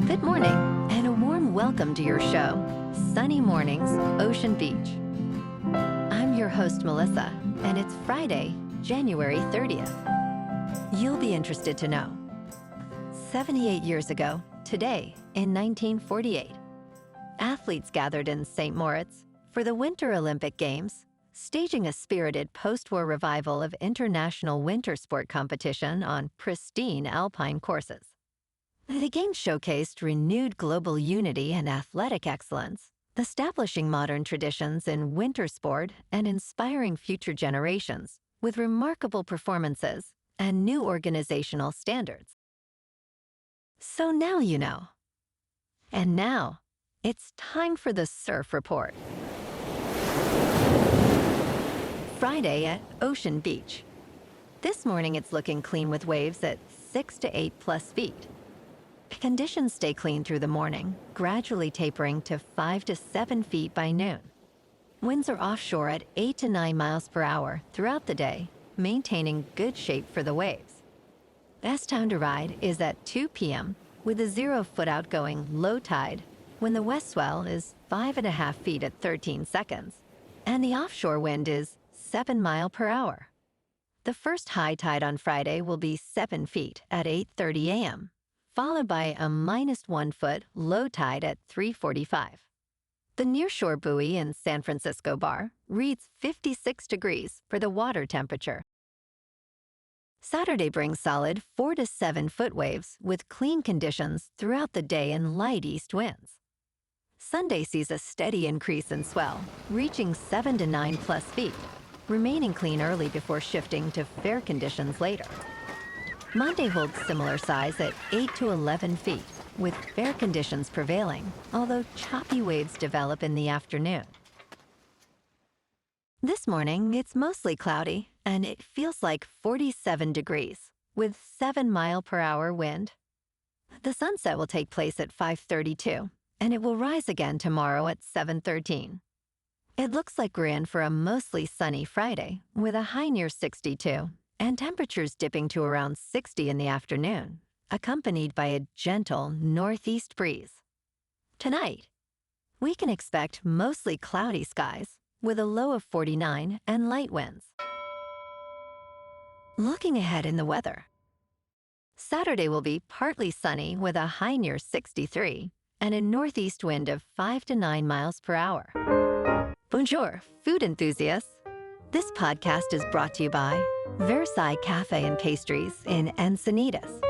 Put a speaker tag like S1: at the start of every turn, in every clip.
S1: Good morning, and a warm welcome to your show, Sunny Mornings, Ocean Beach. I'm your host, Melissa, and it's Friday, January 30th. You'll be interested to know. 78 years ago, today, in 1948, athletes gathered in St. Moritz for the Winter Olympic Games, staging a spirited post-war revival of international winter sport competition on pristine alpine courses. The Games showcased renewed global unity and athletic excellence, establishing modern traditions in winter sport and inspiring future generations with remarkable performances and new organizational standards. So now you know. And now, it's time for the Surf Report. Friday at Ocean Beach. This morning it's looking clean with waves at 6 to 8 plus feet. Conditions stay clean through the morning, gradually tapering to 5 to 7 feet by noon. Winds are offshore at 8 to 9 miles per hour throughout the day, maintaining good shape for the waves. Best time to ride is at 2 p.m. with a 0-foot outgoing low tide when the west swell is 5.5 feet at 13 seconds, and the offshore wind is 7 miles per hour. The first high tide on Friday will be 7 feet at 8:30 a.m., followed by a -1 foot low tide at 3:45. The nearshore buoy in San Francisco Bar reads 56 degrees for the water temperature. Saturday brings solid 4 to 7 foot waves with clean conditions throughout the day and light east winds. Sunday sees a steady increase in swell, reaching 7 to 9 plus feet, remaining clean early before shifting to fair conditions later. Monday holds similar size at 8 to 11 feet, with fair conditions prevailing, although choppy waves develop in the afternoon. This morning, it's mostly cloudy, and it feels like 47 degrees, with 7 mile per hour wind. The sunset will take place at 5:32, and it will rise again tomorrow at 7:13. It looks like we're in for a mostly sunny Friday, with a high near 62. And temperatures dipping to around 60 in the afternoon, accompanied by a gentle northeast breeze. Tonight, we can expect mostly cloudy skies with a low of 49 and light winds. Looking ahead in the weather. Saturday will be partly sunny with a high near 63 and a northeast wind of 5 to 9 miles per hour. Bonjour, food enthusiasts. This podcast is brought to you by Versailles Cafe and Pastries in Encinitas.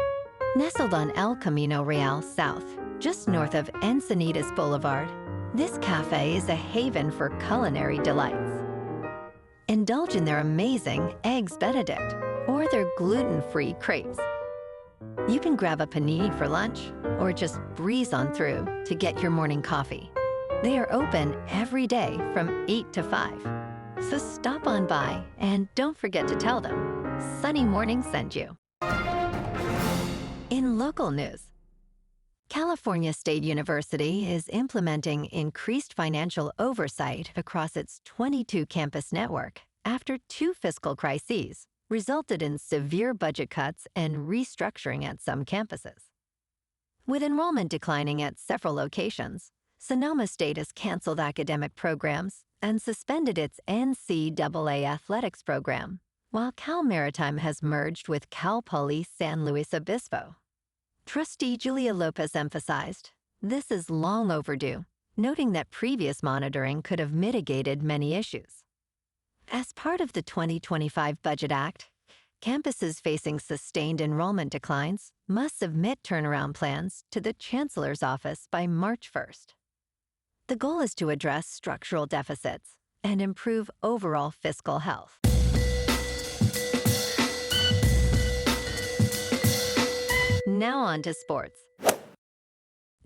S1: Nestled on El Camino Real South, just north of Encinitas Boulevard, this cafe is a haven for culinary delights. Indulge in their amazing Eggs Benedict or their gluten-free crepes. You can grab a panini for lunch or just breeze on through to get your morning coffee. They are open every day from 8 to 5. So stop on by and don't forget to tell them Sunny Morning sent you. In local news, California State University is implementing increased financial oversight across its 22 campus network after 2 fiscal crises resulted in severe budget cuts and restructuring at some campuses. With enrollment declining at several locations, Sonoma State has canceled academic programs and suspended its NCAA athletics program, while Cal Maritime has merged with Cal Poly San Luis Obispo. Trustee Julia Lopez emphasized, this is long overdue, noting that previous monitoring could have mitigated many issues. As part of the 2025 Budget Act, campuses facing sustained enrollment declines must submit turnaround plans to the Chancellor's office by March 1st. The goal is to address structural deficits and improve overall fiscal health. Now on to sports.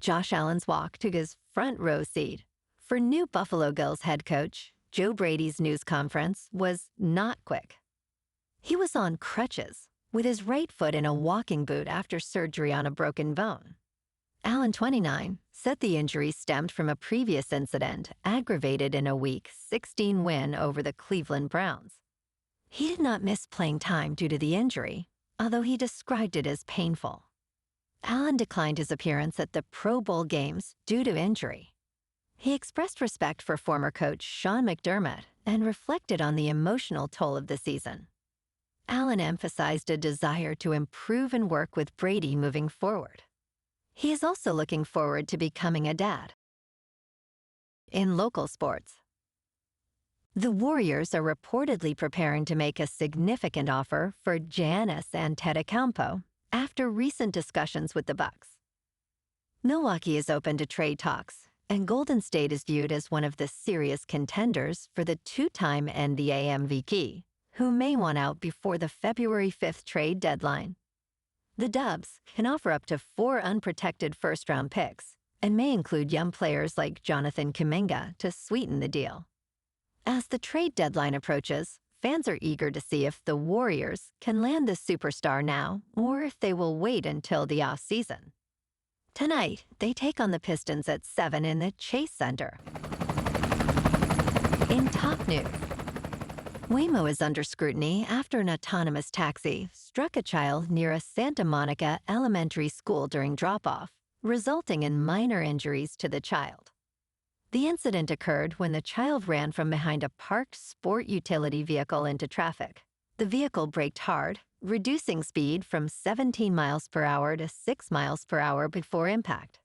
S1: Josh Allen's walk took his front row seat. For new Buffalo Bills head coach, Joe Brady's news conference was not quick. He was on crutches, with his right foot in a walking boot after surgery on a broken bone. Allen, 29, said the injury stemmed from a previous incident aggravated in a Week 16 win over the Cleveland Browns. He did not miss playing time due to the injury, although he described it as painful. Allen declined his appearance at the Pro Bowl games due to injury. He expressed respect for former coach Sean McDermott and reflected on the emotional toll of the season. Allen emphasized a desire to improve and work with Brady moving forward. He is also looking forward to becoming a dad. In local sports, the Warriors are reportedly preparing to make a significant offer for Giannis Antetokounmpo after recent discussions with the Bucks. Milwaukee is open to trade talks, and Golden State is viewed as one of the serious contenders for the two-time NBA MVP, who may want out before the February 5th trade deadline. The Dubs can offer up to 4 unprotected first-round picks and may include young players like Jonathan Kuminga to sweeten the deal. As the trade deadline approaches, fans are eager to see if the Warriors can land the superstar now or if they will wait until the off-season. Tonight, they take on the Pistons at 7 in the Chase Center. In top news, Waymo is under scrutiny after an autonomous taxi struck a child near a Santa Monica elementary school during drop-off, resulting in minor injuries to the child. The incident occurred when the child ran from behind a parked sport utility vehicle into traffic. The vehicle braked hard, reducing speed from 17 miles per hour to 6 miles per hour before impact.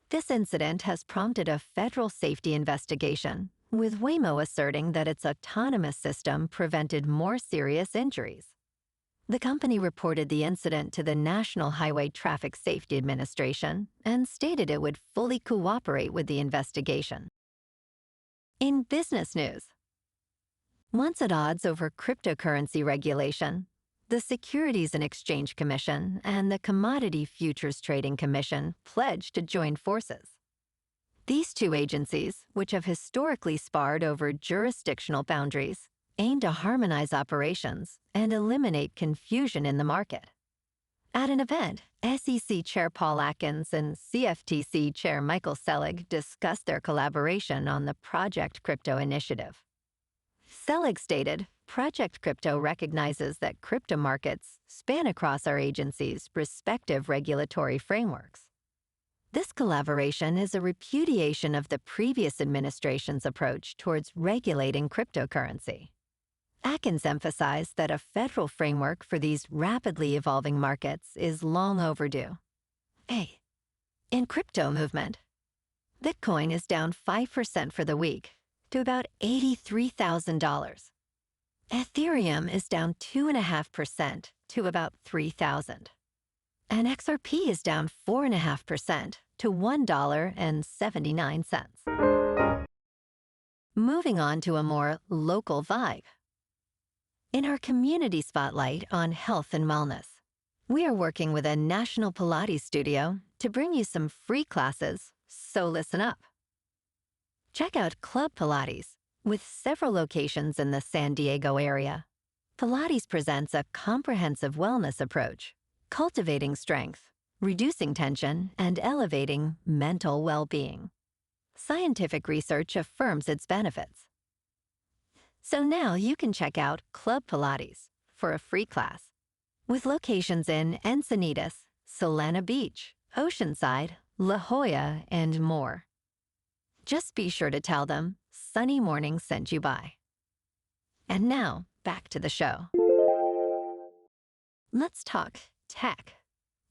S1: This incident has prompted a federal safety investigation, with Waymo asserting that its autonomous system prevented more serious injuries. The company reported the incident to the National Highway Traffic Safety Administration and stated it would fully cooperate with the investigation. In business news, once at odds over cryptocurrency regulation, the Securities and Exchange Commission and the Commodity Futures Trading Commission pledged to join forces. These two agencies, which have historically sparred over jurisdictional boundaries, aim to harmonize operations and eliminate confusion in the market. At an event, SEC Chair Paul Atkins and CFTC Chair Michael Selig discussed their collaboration on the Project Crypto initiative. Selig stated, Project Crypto recognizes that crypto markets span across our agencies' respective regulatory frameworks. This collaboration is a repudiation of the previous administration's approach towards regulating cryptocurrency. Atkins emphasized that a federal framework for these rapidly evolving markets is long overdue. In crypto movement, Bitcoin is down 5% for the week to about $83,000. Ethereum is down 2.5% to about $3,000. And XRP is down 4.5% to $1.79. Moving on to a more local vibe. In our community spotlight on health and wellness, we are working with a national Pilates studio to bring you some free classes, so listen up. Check out Club Pilates, with several locations in the San Diego area. Pilates presents a comprehensive wellness approach, cultivating strength, reducing tension, and elevating mental well-being. Scientific research affirms its benefits. So now you can check out Club Pilates for a free class, with locations in Encinitas, Solana Beach, Oceanside, La Jolla, and more. Just be sure to tell them Sunny Morning sent you by. And now, back to the show. Let's talk tech.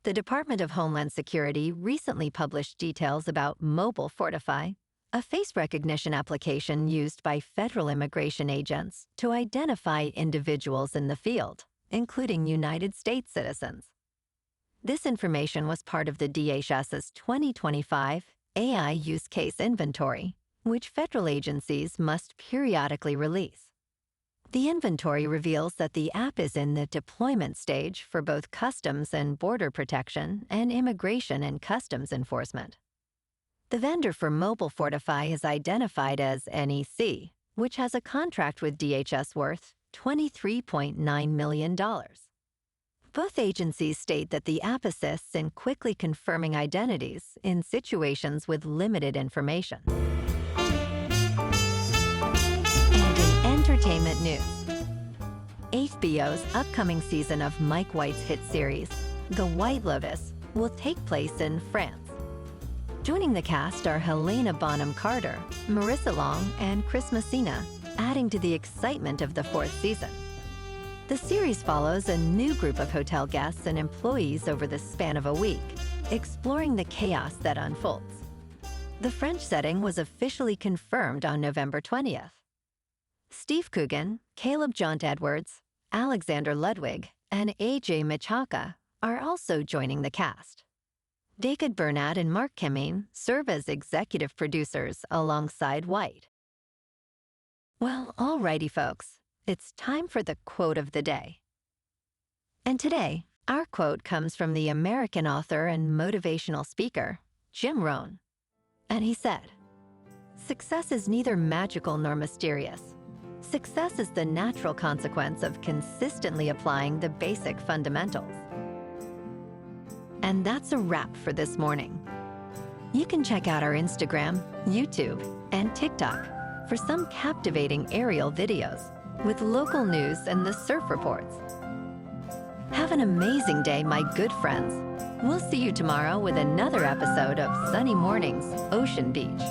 S1: The Department of Homeland Security recently published details about Mobile Fortify, a face recognition application used by federal immigration agents to identify individuals in the field, including United States citizens. This information was part of the DHS's 2025 AI Use Case Inventory, which federal agencies must periodically release. The inventory reveals that the app is in the deployment stage for both Customs and Border Protection and Immigration and Customs Enforcement. The vendor for Mobile Fortify is identified as NEC, which has a contract with DHS worth $23.9 million. Both agencies state that the app assists in quickly confirming identities in situations with limited information. And in entertainment news, HBO's upcoming season of Mike White's hit series, The White Lotus, will take place in France. Joining the cast are Helena Bonham Carter, Marissa Long, and Chris Messina, adding to the excitement of the fourth season. The series follows a new group of hotel guests and employees over the span of a week, exploring the chaos that unfolds. The French setting was officially confirmed on November 20th. Steve Coogan, Caleb Jaunt-Edwards, Alexander Ludwig, and AJ Michaka are also joining the cast. David Burnett and Mark Kimming serve as executive producers alongside White. Well, alrighty, folks, it's time for the quote of the day. And today, our quote comes from the American author and motivational speaker, Jim Rohn. And he said, "Success is neither magical nor mysterious. Success is the natural consequence of consistently applying the basic fundamentals." And that's a wrap for this morning. You can check out our Instagram, YouTube, and TikTok for some captivating aerial videos with local news and the surf reports. Have an amazing day, my good friends. We'll see you tomorrow with another episode of Sunny Mornings, Ocean Beach.